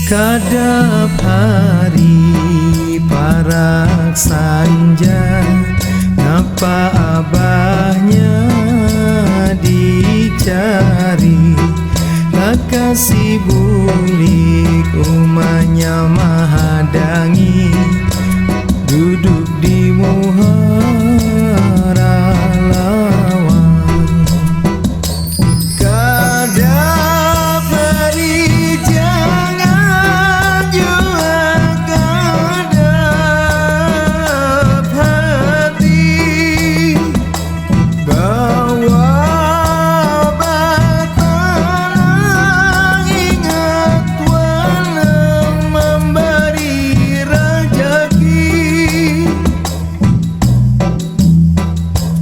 Kadap hari parak sanja, ngapa abahnya dicari? Lakasi bulik umanya mahadangi, duduk di muhara lawan. Kadap hari jangan jua, kadap hati bawa batang, ingat walau memberi rezeki.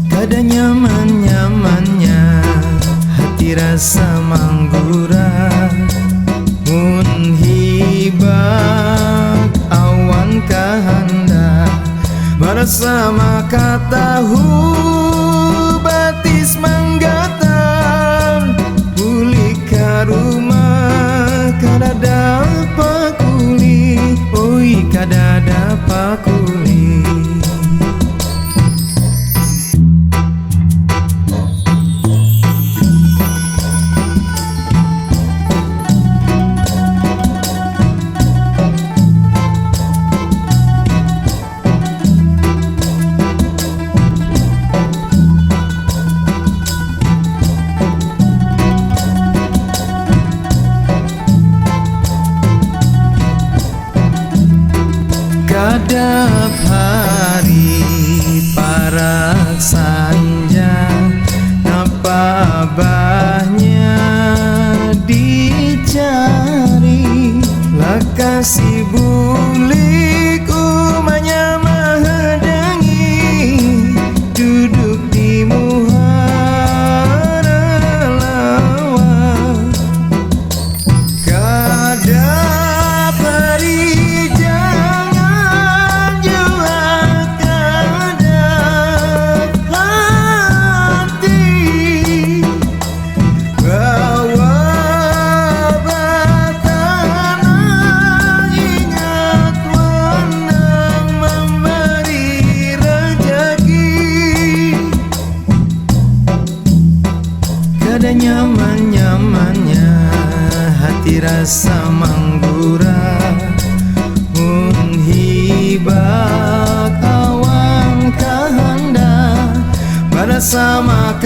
Kadang nyaman-nyamannya hati rasa manggura, mun hibak awan kahanda, merasa maka tahu batis manggatar. Buli ka rumah kada dapat kuli, oi kada dapat kuli. Kadap hari parak sanja, napa abahnya dicari? Lakasi bulik umanya mahadangi, duduk di muhara lawan. Kadap hari ada nyaman-nyamannya hati rasa manggura, mun hibak awan kahanda, pada sama